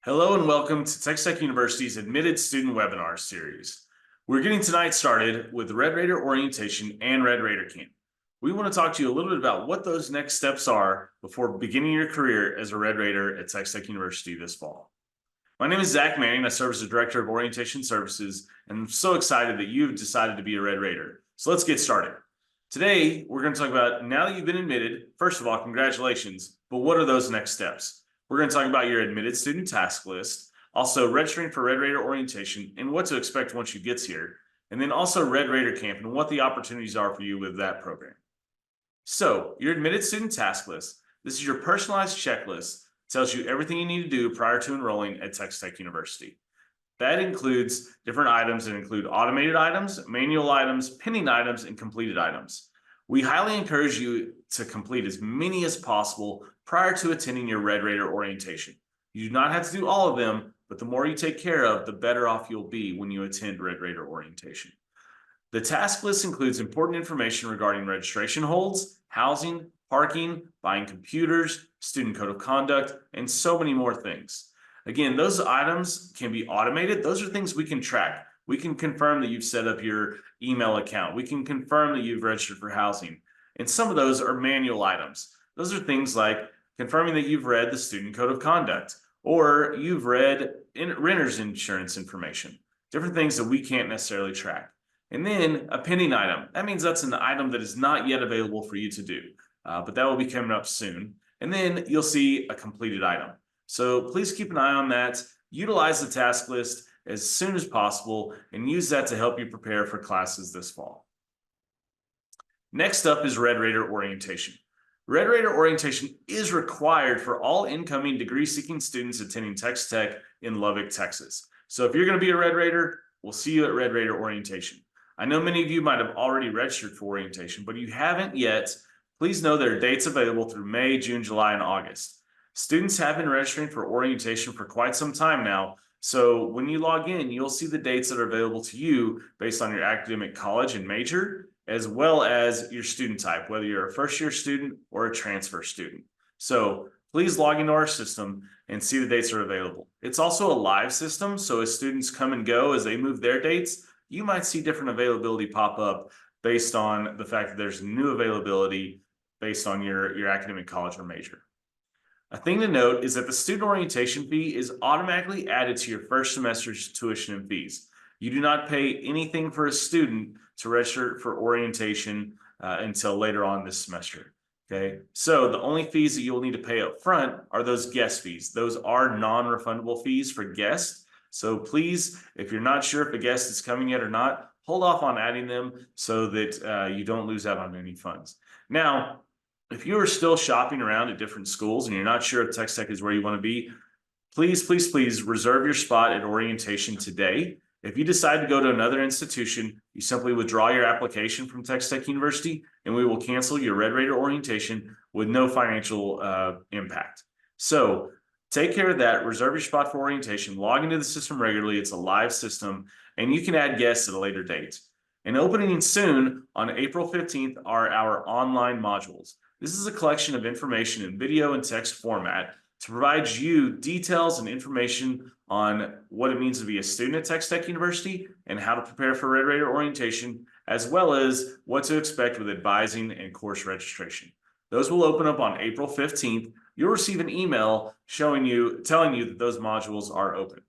Hello and welcome to Texas Tech University's Admitted Student Webinar Series. We're getting tonight started with Red Raider Orientation and Red Raider Camp. We want to talk to you a little bit about what those next steps are before beginning your career as a Red Raider at Texas Tech University this fall. My name is Zach Manning. I serve as the Director of Orientation Services, and I'm so excited that you've decided to be a Red Raider. So let's get started. Today, we're going to talk about, now that you've been admitted, first of all, congratulations, but what are those next steps? We're going to talk about your admitted student task list, also registering for Red Raider orientation and what to expect once you get here, and then also Red Raider Camp and what the opportunities are for you with that program. So your admitted student task list, this is your personalized checklist, tells you everything you need to do prior to enrolling at Texas Tech University. That includes different items that include automated items, manual items, pending items, and completed items. We highly encourage you to complete as many as possible prior to attending your Red Raider orientation. You do not have to do all of them, but the more you take care of, the better off you'll be when you attend Red Raider orientation. The task list includes important information regarding registration holds, housing, parking, buying computers, student code of conduct, and so many more things. Again, those items can be automated. Those are things we can track. We can confirm that you've set up your email account. We can confirm that you've registered for housing. And some of those are manual items. Those are things like confirming that you've read the student code of conduct or you've read renter's insurance information, different things that we can't necessarily track. And then a pending item. That means that's an item that is not yet available for you to do, but that will be coming up soon. And then you'll see a completed item. So please keep an eye on that. Utilize the task list as soon as possible and use that to help you prepare for classes this fall. Next up is Red Raider orientation. Red Raider orientation is required for all incoming degree-seeking students attending Texas Tech in Lubbock, Texas. So if you're going to be a Red Raider, we'll see you at Red Raider orientation. I know many of you might have already registered for orientation, but you haven't yet. Please know there are dates available through May, June, July, and August. Students have been registering for orientation for quite some time now, so when you log in, you'll see the dates that are available to you based on your academic college and major, as well as your student type, whether you're a first-year student or a transfer student. So please log into our system and see the dates that are available. It's also a live system, so as students come and go, as they move their dates, you might see different availability pop up based on the fact that there's new availability based on your academic college or major. A thing to note is that the student orientation fee is automatically added to your first semester's tuition and fees. You do not pay anything for a student to register for orientation until later on this semester. Okay, so the only fees that you'll need to pay up front are those guest fees. Those are non-refundable fees for guests. So please, if you're not sure if a guest is coming yet or not, hold off on adding them so that you don't lose out on any funds. Now, if you are still shopping around at different schools and you're not sure if Texas Tech is where you want to be, please reserve your spot at orientation today. If you decide to go to another institution, you simply withdraw your application from Texas Tech University and we will cancel your Red Raider orientation with no financial impact. So take care of that, reserve your spot for orientation, log into the system regularly. It's a live system and you can add guests at a later date. And opening soon on April 15th are our online modules. This is a collection of information in video and text format to provide you details and information on what it means to be a student at Texas Tech University and how to prepare for Red Raider orientation, as well as what to expect with advising and course registration. Those will open up on April 15th. You'll receive an email telling you that those modules are open.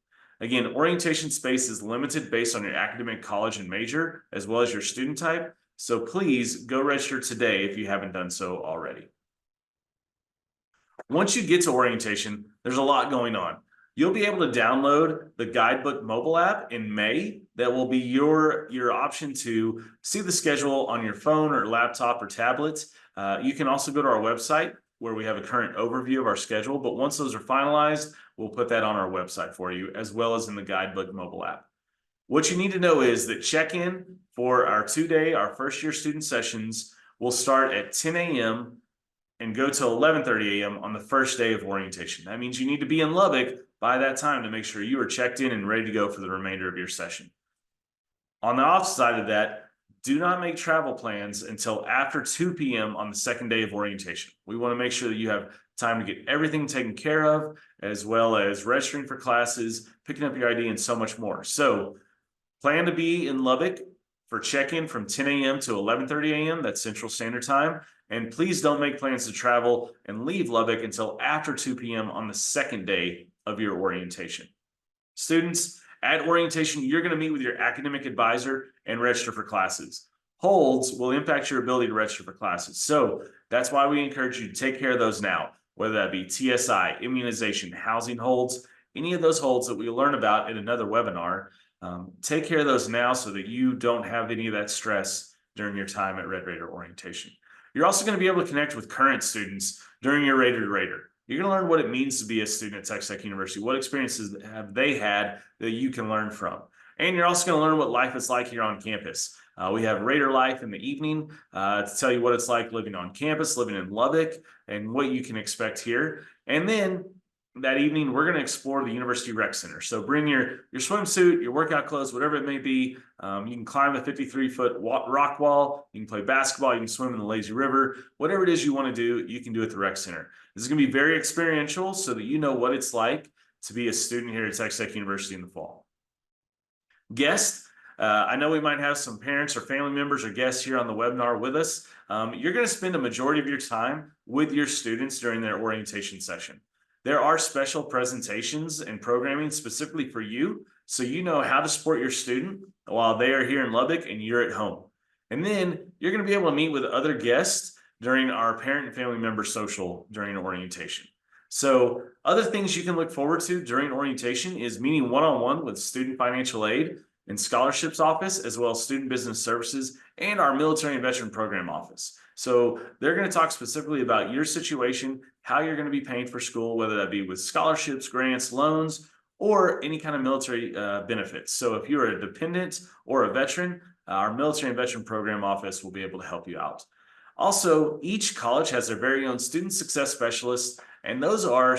Again, orientation space is limited based on your academic college and major, as well as your student type. So please go register today if you haven't done so already. Once you get to orientation, there's a lot going on. You'll be able to download the Guidebook mobile app in May. That will be your option to see the schedule on your phone or laptop or tablet. You can also go to our website where we have a current overview of our schedule, but once those are finalized, we'll put that on our website for you, as well as in the Guidebook mobile app. What you need to know is that check-in for our our first-year student sessions will start at 10 a.m. and go till 11:30 a.m. on the first day of orientation. That means you need to be in Lubbock by that time to make sure you are checked in and ready to go for the remainder of your session. On the off side of that, do not make travel plans until after 2 p.m. on the second day of orientation. We want to make sure that you have time to get everything taken care of, as well as registering for classes, picking up your ID, and so much more. So plan to be in Lubbock for check-in from 10 a.m. to 11:30 a.m. That's Central Standard Time. And please don't make plans to travel and leave Lubbock until after 2 p.m. on the second day of your orientation. Students, at orientation, you're going to meet with your academic advisor and register for classes. Holds will impact your ability to register for classes. So that's why we encourage you to take care of those now, whether that be TSI, immunization, housing holds, any of those holds that we learn about in another webinar. Take care of those now so that you don't have any of that stress during your time at Red Raider orientation. You're also going to be able to connect with current students during your Raider to Raider. You're going to learn what it means to be a student at Texas Tech University. What experiences have they had that you can learn from? And you're also going to learn what life is like here on campus. We have Raider Life in the evening to tell you what it's like living on campus, living in Lubbock, and what you can expect here. And then that evening, we're going to explore the University Rec Center. So bring your swimsuit, your workout clothes, whatever it may be. You can climb a 53-foot rock wall. You can play basketball. You can swim in the lazy river. Whatever it is you want to do, you can do at the Rec Center. This is going to be very experiential so that you know what it's like to be a student here at Texas Tech University in the fall. Guests, I know we might have some parents or family members or guests here on the webinar with us. You're going to spend a majority of your time with your students during their orientation session. There are special presentations and programming specifically for you, so you know how to support your student while they are here in Lubbock and you're at home. And then you're going to be able to meet with other guests during our parent and family member social during orientation. So other things you can look forward to during orientation is meeting one-on-one with Student Financial Aid and Scholarships Office, as well as Student Business Services and our Military and Veteran Program Office. So they're going to talk specifically about your situation, how you're going to be paying for school, whether that be with scholarships, grants, loans, or any kind of military benefits. So if you're a dependent or a veteran, our Military and Veteran Program Office will be able to help you out. Also, each college has their very own student success specialists, and those are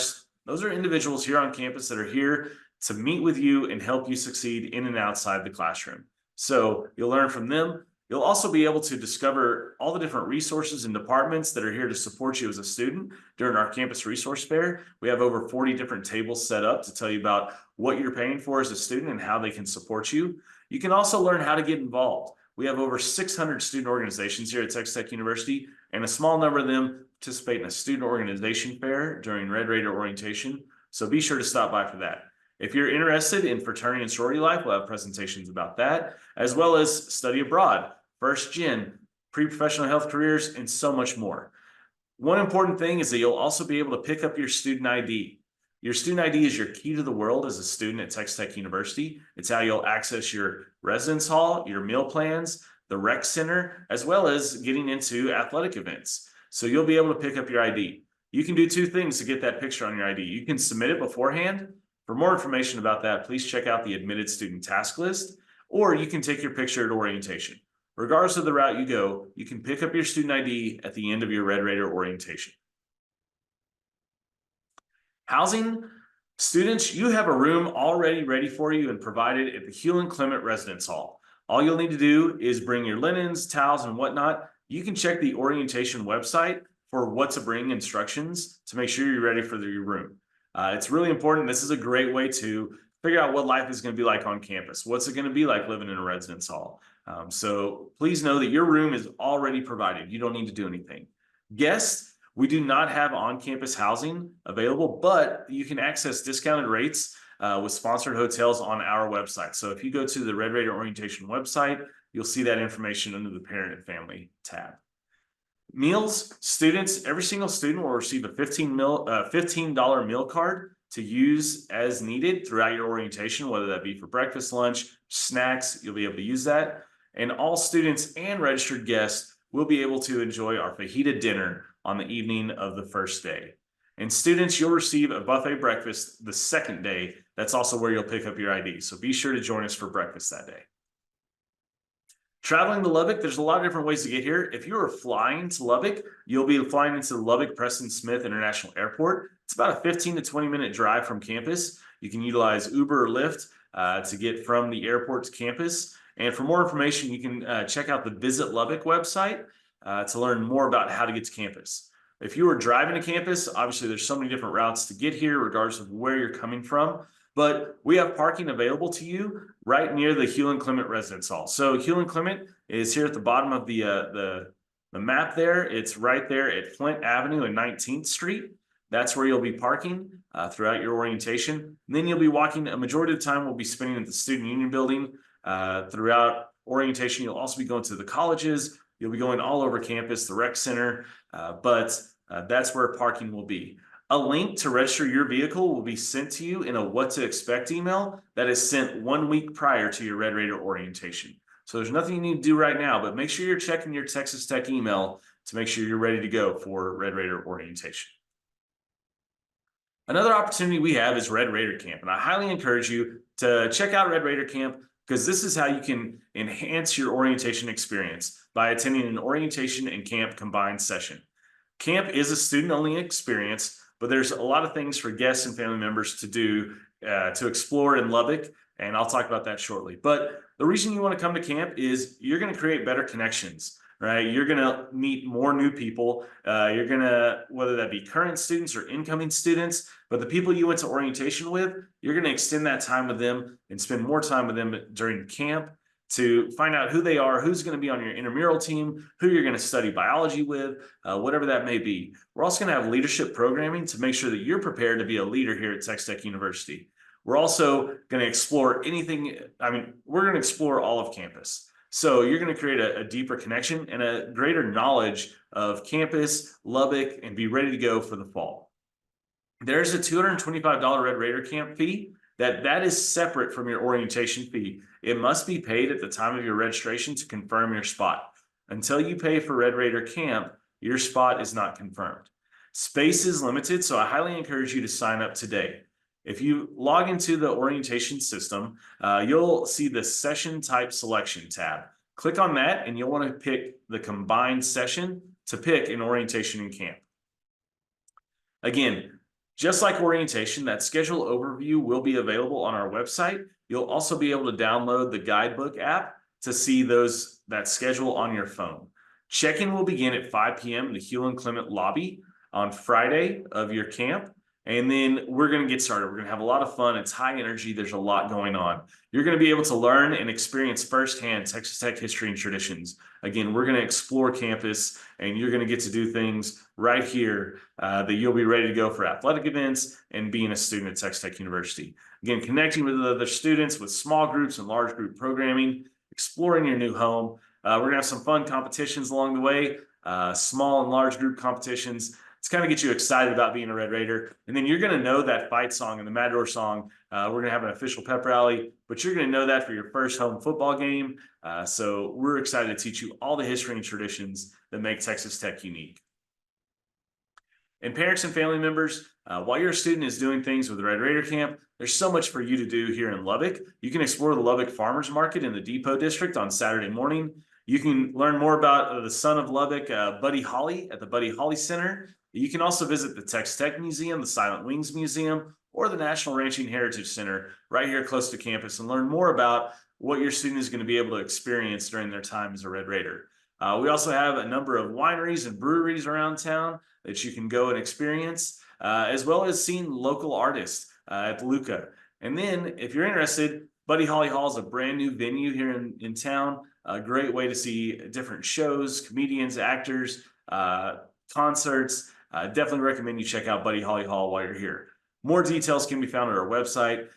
individuals here on campus that are here to meet with you and help you succeed in and outside the classroom. So you'll learn from them. You'll also be able to discover all the different resources and departments that are here to support you as a student during our campus resource fair. We have over 40 different tables set up to tell you about what you're paying for as a student and how they can support you. You can also learn how to get involved. We have over 600 student organizations here at Texas Tech University, and a small number of them participate in a student organization fair during Red Raider orientation. So be sure to stop by for that. If you're interested in fraternity and sorority life, we'll have presentations about that, as well as study abroad, first gen, pre-professional health careers, and so much more. One important thing is that you'll also be able to pick up your student ID. Your student ID is your key to the world as a student at Texas Tech University. It's how you'll access your residence hall, your meal plans, the rec center, as well as getting into athletic events. So you'll be able to pick up your ID. You can do two things to get that picture on your ID. You can submit it beforehand. For more information about that, please check out the admitted student task list, or you can take your picture at orientation. Regardless of the route you go, you can pick up your student ID at the end of your Red Raider orientation. Housing. Students, you have a room already ready for you and provided at the Hewlin Clement Residence Hall. All you'll need to do is bring your linens, towels, and whatnot. You can check the orientation website for what to bring instructions to make sure you're ready for your room. It's really important. This is a great way to figure out what life is going to be like on campus. What's it going to be like living in a residence hall? So please know that your room is already provided. You don't need to do anything. Guests, we do not have on-campus housing available, but you can access discounted rates with sponsored hotels on our website. So if you go to the Red Raider Orientation website, you'll see that information under the Parent and Family tab. Meals, students, every single student will receive a $15 meal card to use as needed throughout your orientation, whether that be for breakfast, lunch, snacks, you'll be able to use that. And all students and registered guests will be able to enjoy our fajita dinner on the evening of the first day. And students, you'll receive a buffet breakfast the second day. That's also where you'll pick up your ID. So be sure to join us for breakfast that day. Traveling to Lubbock, there's a lot of different ways to get here. If you are flying to Lubbock, you'll be flying into Lubbock Preston Smith International Airport. It's about a 15 to 20 minute drive from campus. You can utilize Uber or Lyft to get from the airport to campus. And for more information, you can check out the Visit Lubbock website to learn more about how to get to campus. If you are driving to campus, obviously there's so many different routes to get here, regardless of where you're coming from. But we have parking available to you right near the Hewlin Clement Residence Hall. So Hewlin Clement is here at the bottom of the map there. It's right there at Flint Avenue and 19th Street. That's where you'll be parking throughout your orientation. And then you'll be walking, a majority of the time we'll be spending at the Student Union Building throughout orientation. You'll also be going to the colleges. You'll be going all over campus, the rec center, but that's where parking will be. A link to register your vehicle will be sent to you in a what to expect email that is sent 1 week prior to your Red Raider orientation. So there's nothing you need to do right now, but make sure you're checking your Texas Tech email to make sure you're ready to go for Red Raider orientation. Another opportunity we have is Red Raider Camp, and I highly encourage you to check out Red Raider Camp because this is how you can enhance your orientation experience by attending an orientation and camp combined session. Camp is a student-only experience, but there's a lot of things for guests and family members to do to explore in Lubbock, and I'll talk about that shortly. But the reason you want to come to camp is you're going to create better connections, right? You're going to meet more new people. You're going to, whether that be current students or incoming students, but the people you went to orientation with, you're going to extend that time with them and spend more time with them during camp to find out who they are, who's going to be on your intramural team, who you're going to study biology with, whatever that may be. We're also going to have leadership programming to make sure that you're prepared to be a leader here at Texas Tech University. We're also going to explore anything. We're going to explore all of campus. So you're going to create a deeper connection and a greater knowledge of campus, Lubbock, and be ready to go for the fall. There's a $225 Red Raider Camp fee. That is separate from your orientation fee. It must be paid at the time of your registration to confirm your spot. Until you pay for Red Raider Camp, your spot is not confirmed. Space is limited, so I highly encourage you to sign up today. If you log into the orientation system, you'll see the session type selection tab. Click on that and you'll want to pick the combined session to pick an orientation and camp. Again, just like orientation, that schedule overview will be available on our website. You'll also be able to download the guidebook app to see that schedule on your phone. Check-in will begin at 5 p.m. in the Hewlin Clement lobby on Friday of your camp. And then we're going to get started. We're going to have a lot of fun. It's high energy. There's a lot going on. You're going to be able to learn and experience firsthand Texas Tech history and traditions. Again, we're going to explore campus and you're going to get to do things right here that you'll be ready to go for athletic events and being a student at Texas Tech University. Again, connecting with other students with small groups and large group programming, exploring your new home. We're going to have some fun competitions along the way, small and large group competitions. It's kind of get you excited about being a Red Raider. And then you're going to know that fight song and the Matador song. We're going to have an official pep rally, but you're going to know that for your first home football game. So we're excited to teach you all the history and traditions that make Texas Tech unique. And parents and family members, while your student is doing things with the Red Raider Camp, there's so much for you to do here in Lubbock. You can explore the Lubbock Farmers Market in the Depot District on Saturday morning. You can learn more about the son of Lubbock, Buddy Holly, at the Buddy Holly Center. You can also visit the Texas Tech Museum, the Silent Wings Museum, or the National Ranching Heritage Center right here close to campus and learn more about what your student is going to be able to experience during their time as a Red Raider. We also have a number of wineries and breweries around town that you can go and experience, as well as seeing local artists at Luca. And then if you're interested, Buddy Holly Hall is a brand new venue here in town. A great way to see different shows, comedians, actors, concerts. Definitely recommend you check out Buddy Holly Hall while you're here. More details can be found at our website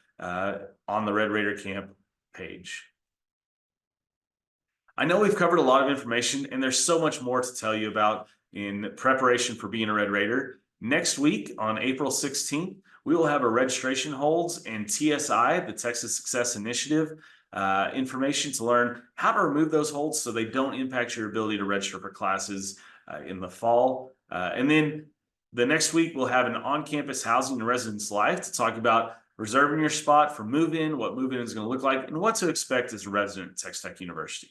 on the Red Raider Camp page. I know we've covered a lot of information and there's so much more to tell you about in preparation for being a Red Raider. Next week on April 16th, we will have a registration holds and TSI, the Texas Success Initiative, information to learn how to remove those holds so they don't impact your ability to register for classes in the fall. And then the next week, we'll have an on-campus housing and residence life to talk about reserving your spot for move-in, what move-in is going to look like, and what to expect as a resident at Texas Tech University.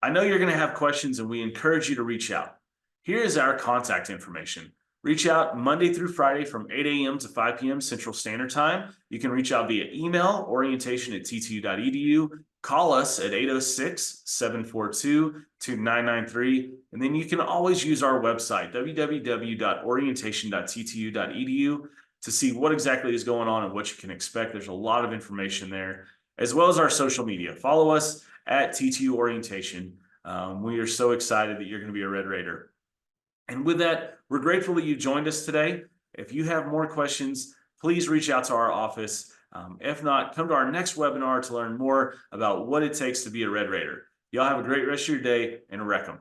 I know you're going to have questions, and we encourage you to reach out. Here is our contact information. Reach out Monday through Friday from 8 a.m. to 5 p.m. Central Standard Time. You can reach out via email, orientation@ttu.edu. Call us at 806-742-2993. And then you can always use our website, www.orientation.ttu.edu, to see what exactly is going on and what you can expect. There's a lot of information there, as well as our social media. Follow us at TTU Orientation. We are so excited that you're going to be a Red Raider. And with that, we're grateful that you joined us today. If you have more questions, please reach out to our office. If not, come to our next webinar to learn more about what it takes to be a Red Raider. Y'all have a great rest of your day and wreck 'em.